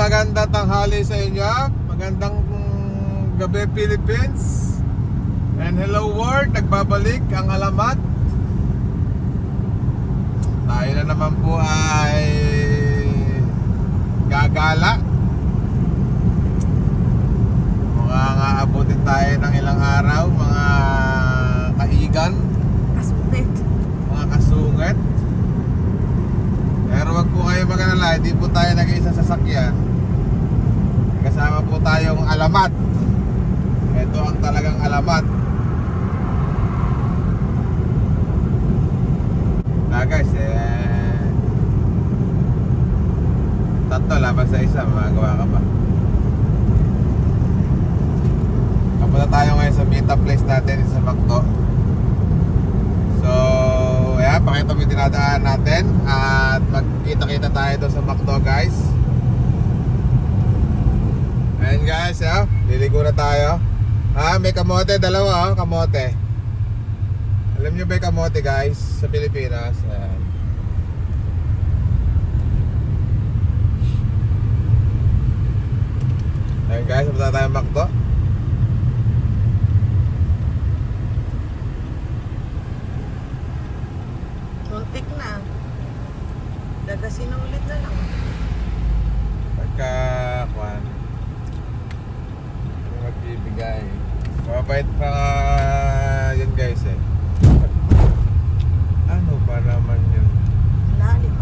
magandang tanghali sa inyo. Magandang gabi Philippines. And hello world, nagbabalik ang alamat. Tayo na naman po ay gagala. Mukhang aabutin tayo ng ilang araw, mga kaigan, Kasungit. mga kasungit. Pero wag po kayo mag-alala, hindi po tayo nag-iisa sa sasakyan. Kasama po tayong alamat. Ito ang talagang alamat. Na guys, tatlo laban sa isa, magagawa ka pa. Kapunta tayo ngayon sa meet up place natin sa Macdo. So, ayan, pakita mo yung dinadaan natin. At magkita-kita tayo doon sa Macdo guys. Ayan guys, liligo na tayo. May kamote, dalawa kamote. Alam nyo ba yung kamote guys sa Pilipinas? Ayan guys, punta tayo sa Macdo. Muntik na. Dagasin na ulit na lang. Pagka kwan magbibigay mabait pa yun guys ano ba naman yun Lalim.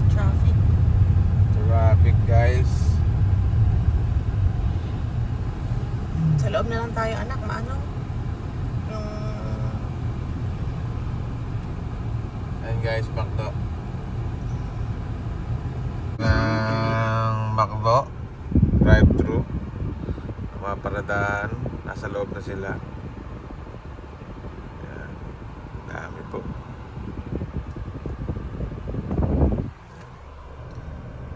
Traffic. traffic guys. Sa loob na lang tayo anak, maano? Yung... Ayan guys, Macdo ng Macdo drive-thru, mga paradaan, nasa loob na sila. Ayan, dami po.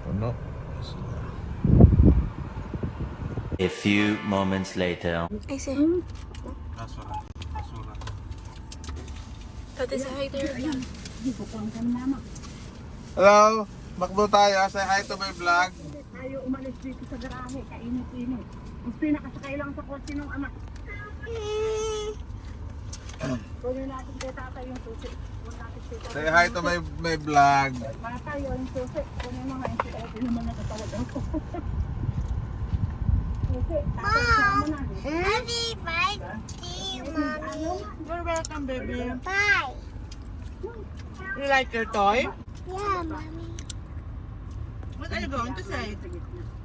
Puno. A few moments later. Ay, si. Basura. Basura. Tati sa hi there. Hello, Macdo tayo. Say hi to my vlog. Tayo umalis dito sa garahe, kainit-init. Mas pinakasakay lang sa kotse ng ama. Kunin natin kay tatay yung susi. Kunin natin kay tatay. Say hi to my vlog. Tatay yung susi. Kunin mo nga yung susi. Kunin mo na katawag ako. Susi, tatay kasama na. Happy birthday, Mommy. You're welcome, baby. Bye. You like your toy? Yeah, Mommy. What are you going to say?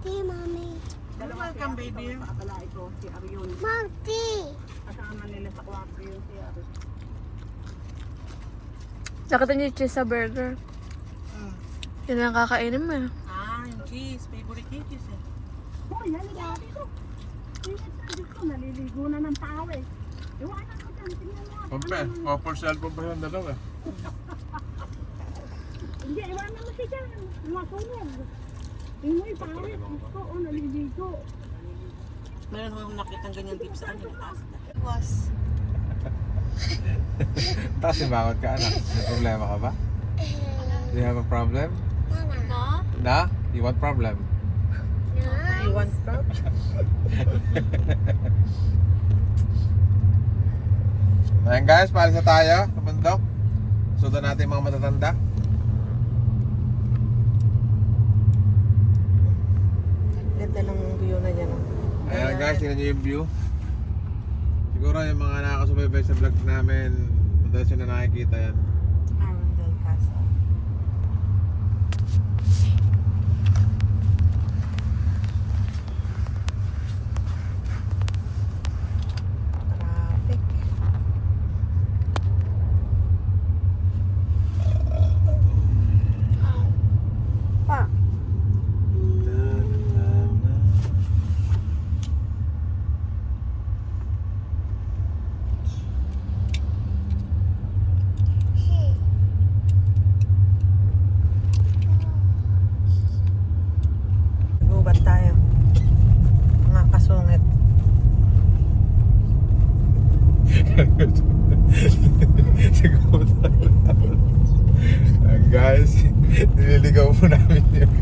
Tea, Mommy. You're welcome, baby. Pala ito, si Arion. Mom, tea. Kasama nila sa kwarto yung si Arion. Nakita niyo yung cheese sa burger. Yun ang kakainin mo. Ah, yung cheese. Favorite niya cheese eh. Oh, yan nga dito. Dito, naliligo na ng tao eh. Iwanan mo dyan, tingnan mo. Pampe, for cellphone pa yung dalawa. Hindi, iwanan mo siya dyan. Masunog. Ingoy, pangit. Gusto, naliligo. Meron akong nakitang ganyan tips sa ano. Was. Tapos bakit ka anak? May problema ka ba? Do you have a problem? Mama. Na? You want problem? You want proud? Ayan guys, paalis na tayo sa bundok. Sundan natin yung mga matatanda. Ganda ng view na dyan. Ayan guys, tingnan nyo yung view. Siguro yung mga nakakasubaybay sa vlog namin, madalas yun na nakikita yan. Arundel Castle. Traffic. Pa. Nililigaw po namin yung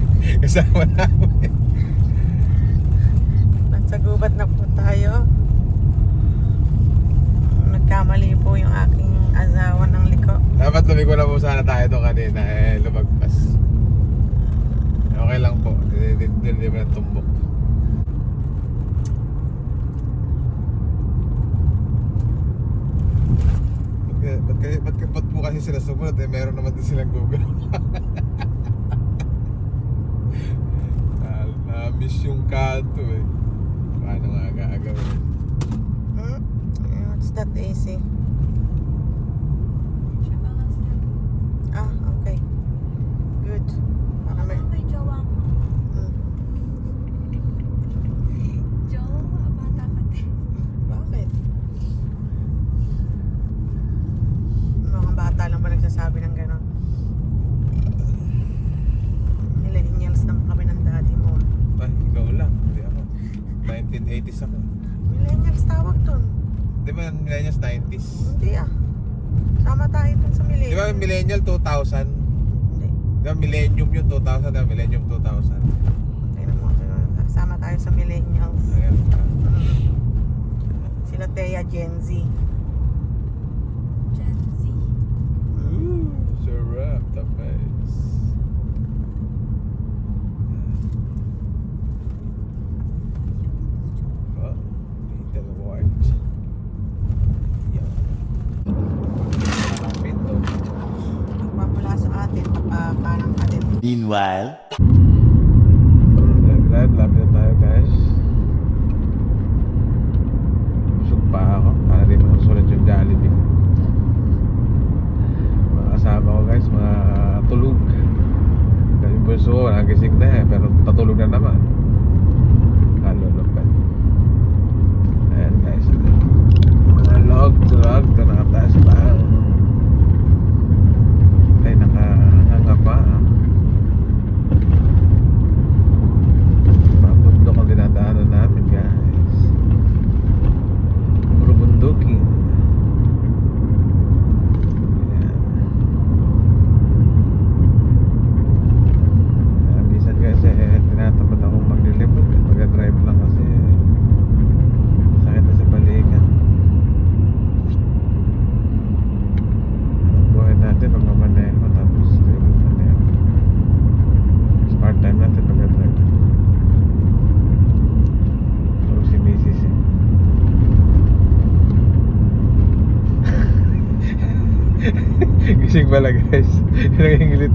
kasama namin. Nasa gubat na po tayo. Nagkamali po yung aking asawa ng liko. Dapat lumiko na po sana tayo doon kanina, lumagpas. Okay lang po, hindi mo na tumbok. Ba't po kasi sila sumunod meron naman din silang Google. Na-miss yung kanto Paano nga agawin? What's that AC? Ah, okay. Good. Baka may... May jowa ko. Hmm. Jowa, bata ka din. Bakit? Mga bata lang ba nagsasabi ng gano'n? Millennials naman kami ng daddy mo. Ay, ikaw lang, hindi ako. 1980s ako. Millennials tawag dun. Di ba millennials 90s? Hindi ah. Sama tayo dun sa Di ba millennials. millennial 2000? Hindi. Di ba millennium yung 2000? Di ba millennium 2000? Tingnan mo. Sama tayo sa millennials. Ayan. Sila Thea Gen Z. Gen Z. Ooh, sarap, tapos. Oh, little wart. Yan. Pinto. Nagpapula sa atin. Parang atin. Meanwhile, Lapit na tayo guys. Busog pa ako. Para di masusulit yung Jollibee. Mga kasama ko guys, mga tulog. Yung bunso ko, nagising na pero patulog na naman. Kalulupan. Ayan guys. Mga log. Ito nakataas pa. Ay, nakahanga pa. Bundok ang dinadaanan namin guys. Puro bundukin. Minsan guys tinatamad akong maglilibot pag-drive lang kasi sakit na sa balikan. Buhay natin pag mamaneho tapos libot maneho. Part time natin pag-drive. Si Mrs. Gising pala guys. Nangingilit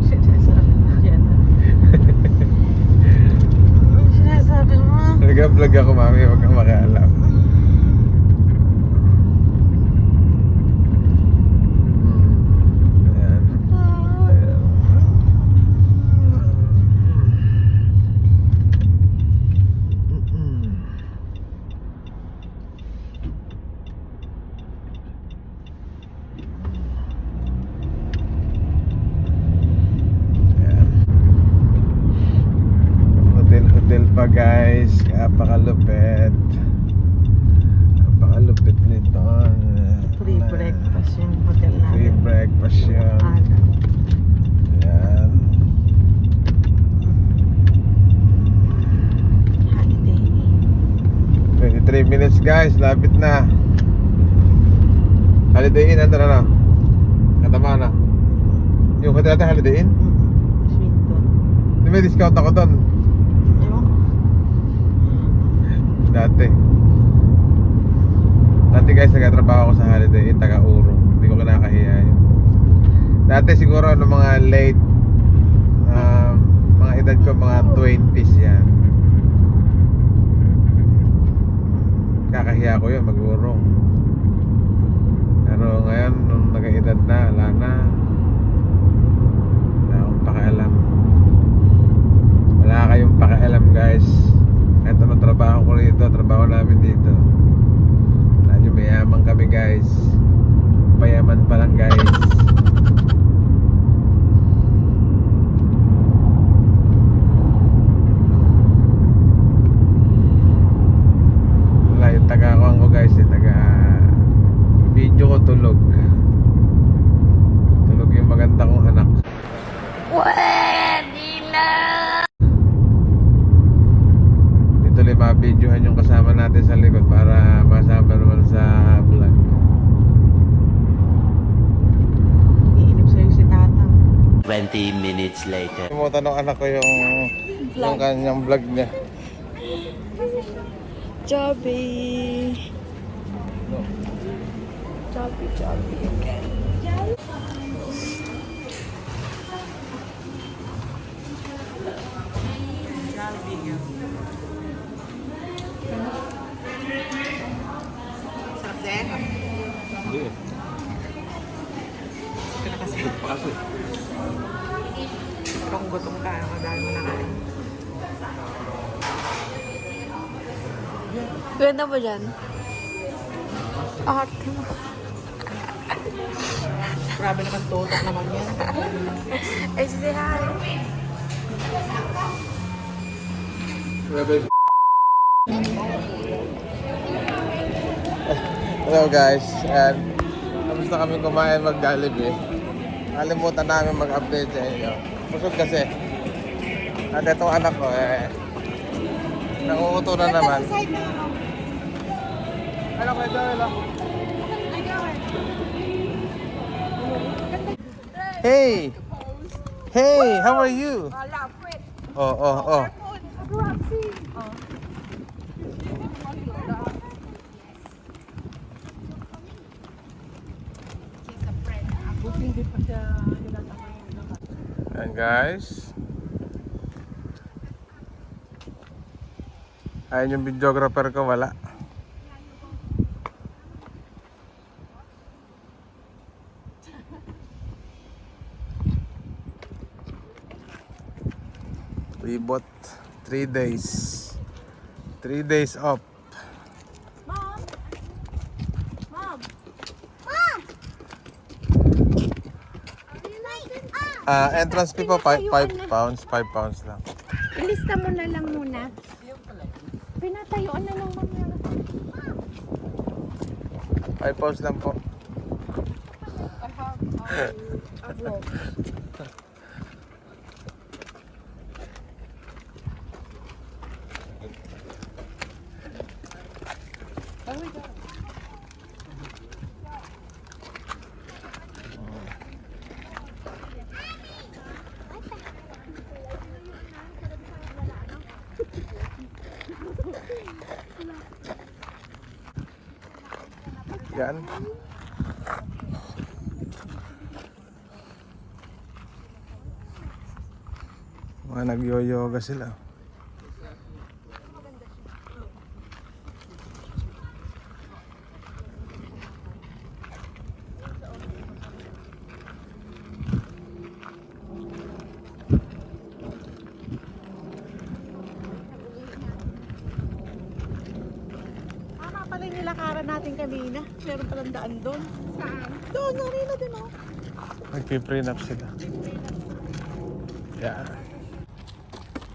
Sinasabi mo dyan. Ano sinasabi mo? Nag-vlog ako mami, huwag kang makaalam. Hotel pa guys, napakalupit nito. Free breakfast yung hotel natin. Free breakfast yun. Ano? Yan. Holiday 23 minutes guys, lapit na. Holiday Inn, ando na. Katama na. Yung hotel natin Holiday Inn? Swinton. Di may discount ako doon. Ewan ko. Dati guys, nagtatrabaho ako sa Holiday Inn, taga-Uro. Hindi ko kinakahiya yun. Dati siguro mga late mga edad ko, mga 20s yan. Kakahiya ko yun, mag-urong. Pero ngayon, nung nag-edad na, wala na. Wala akong pakialam. Wala kayong pakialam guys. Kahit anong trabaho ko rito, trabaho namin dito. Wala nyo, mayaman kami guys. Payaman pa lang guys. Wala yung taga-kuhan ko guys, yung taga video ko tulog. 20 minutes later. Limutan ng anak ko yung kanyang vlog niya. Chubby. Chubby again. Sarap din. Hindi eh. Kasi. Kung gutom ka, magdahal mo na kain. Ganda mo dyan? Ate mo. Grabe naman, tutok naman yan. Ay, say hi. Hello guys, and tapos na kami kumain mag-Jollibee. Kalimutan namin mag-update sa inyo. Busog kasi. At itong anak ko nangunguto na naman. Ano kayo Joel? Hey! Hey! How are you? Oh. And guys, ayun yung videographer ko, wala. We bought 3 days. 3 days off. Mom! Entrance fee po 5 pounds, 5 pounds lang. Ilista mo na lang muna. Pinatayuan na lang mamaya. 5 pounds lang po. Yan. Mga nag-yoyoga sila. Tama pala yung nilakaran natin kanina. Meron palang daan doon. Saan? Doon, narino din oh. Nagpiprenup sila. Yeah.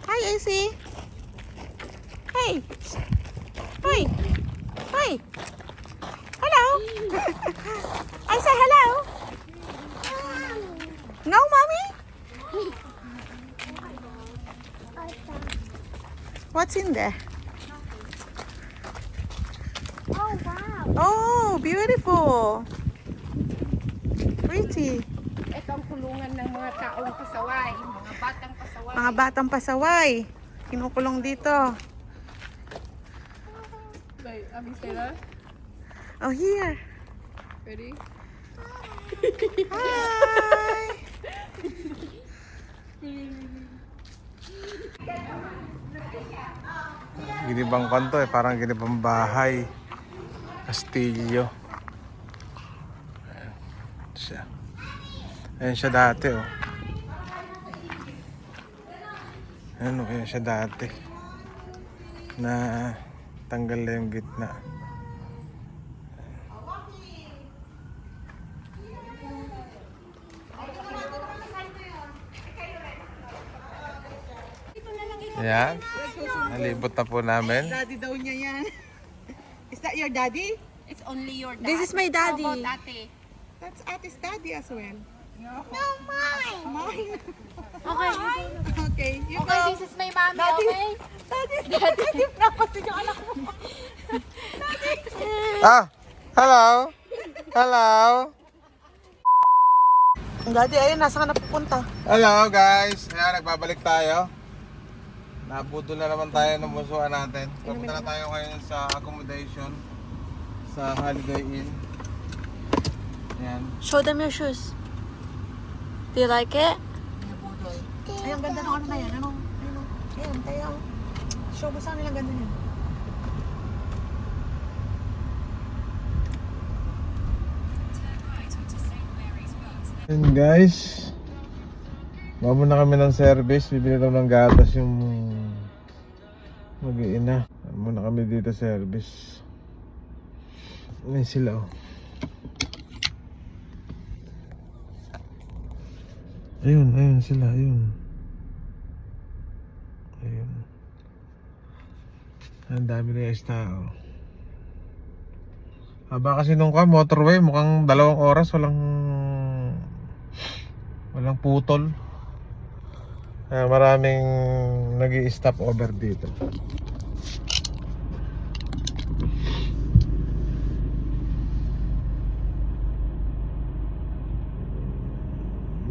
Hi, AC. Hey. Hi. Hi. Hello. I say hello. No, mommy? What's in there? Oh, wow. Oh, beautiful. Pretty. Ito ang kulungan ng mga taong pasaway. Mga batang pasaway. Mga batang pasaway. Kinukulong dito. Oh, here. Ready? Hi. Ginibang kanto parang ginibang bahay. Kastilyo. Ayan siya. Ayan siya dati oh. Ayan oh, ayan siya dati. Na tanggal na yung gitna. Ayan. Nalibot na po namin. Daddy daw niya yan. Is that your daddy? It's only your dad. This is my daddy. How about ate? That's Ate's daddy as well. No, mine. Mine. Okay. Okay, you Okay, go. this is my mommy, Daddy. okay? Daddy, napasin yung anak mo. Ah! Hello! Hello! Daddy, ayun, nasa ka na pupunta? Hello guys! Ayan, nagbabalik tayo. Nabudol na naman tayo ng musuhan natin. Pupunta na tayo ngayon sa accommodation sa Holiday Inn. Ayan. Show them your shoes. Do you like it? Ay, ang ganda ng ano na yan. Ano? Ayan, kaya. Show mo sa kanila, ganda niyan. And guys, bago na kami ng service, bibili daw ng gatas yung mag-iina. Muna kami dito service. Ayan sila oh. Ayun sila, ayun. Ayun. Ang dami na yung tao. Haba kasi nung motorway, mukhang 2 oras walang putol. Maraming nag-i-stop over dito.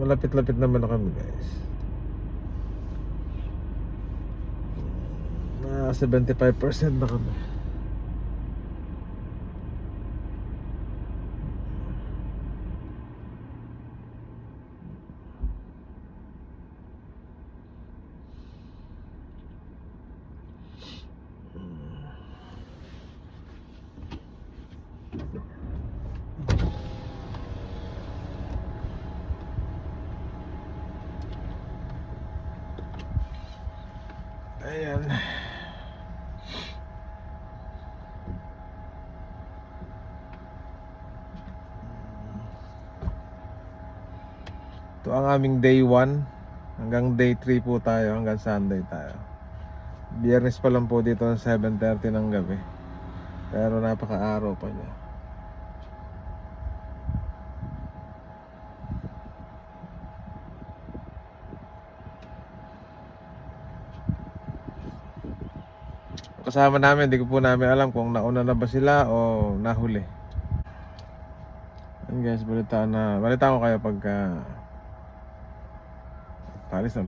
Malapit-lapit naman na kami guys. Na 75% na kami. Ayan. Ito ang aming day 1 hanggang day 3 po tayo, hanggang Sunday tayo. Biyernes pa lang po dito ng 7:30 ng gabi. Pero napaka-araw pa niya. Kasama namin, hindi ko po namin alam kung nauna na ba sila o nahuli. And guys, balitaan ko kayo pagka palis na.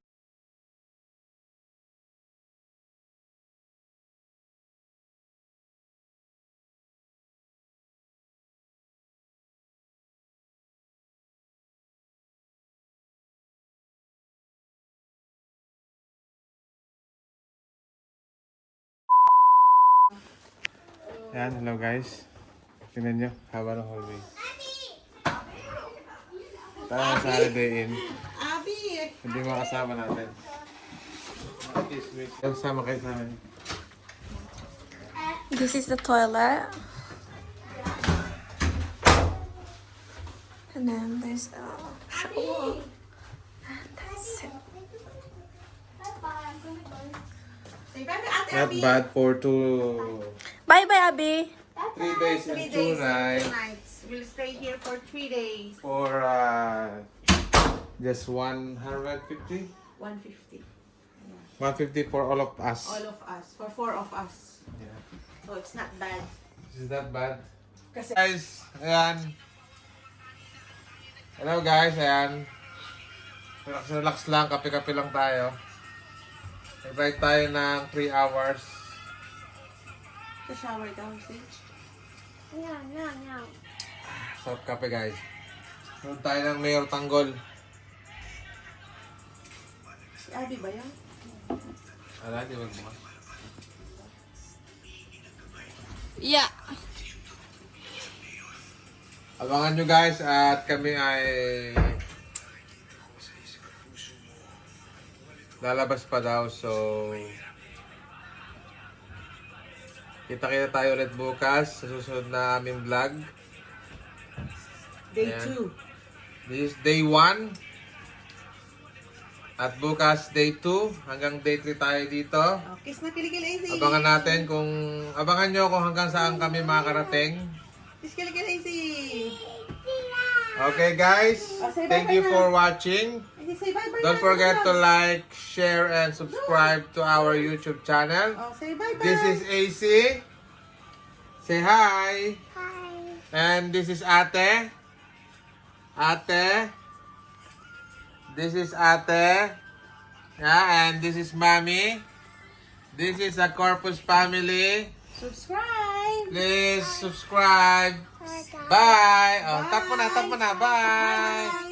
Yan, hello guys. Tingnan nyo, haba ng hallway. Tayo sa Holiday Inn. Abi! Hindi mga kasama natin. Kasama kayo sa amin. This is the toilet. And then there's a shower. And that's it. Say bye, Ate Not Abi. bad for 2, Bye-bye, Abby. 3 days and 2 nights. We'll stay here for 3 days. For just 150? 150. 150 for all of us. All of us. For 4 of us. Yeah. So it's not bad. Is that bad? Kasi Guys, ayan. Hello guys, ayan. Relax lang, kape-kape lang tayo. Nag-ride tayo ng 3 hours. sa shower daw, see? Sarap kape guys. Nood tayo ng Mayor Tanggol. Si Abby ba yan? Ala, di magbukas. Yeah. Abangan nyo guys at kami ay lalabas pa daw, so kita-kita tayo ulit bukas sa susunod na aming vlog. Day Ayan. 2. This is day 1 at bukas day 2 hanggang day 3 tayo dito. Oh, kiss na kilikil AC. Abangan nyo kung hanggang saan kami makakarating. Kiss kilikil AC. Okay guys, Oh, say thank bye-bye you na. for watching. AC, say bye-bye. Don't na, forget to Lola. like, share, and subscribe to our YouTube channel. Oh, say bye-bye. This is AC. Say hi. Hi. And this is Ate. Ate. This is Ate. Yeah, and this is Mommy. This is a Corpus family. Subscribe! Please subscribe. Bye. Oh, tap mo na. Bye.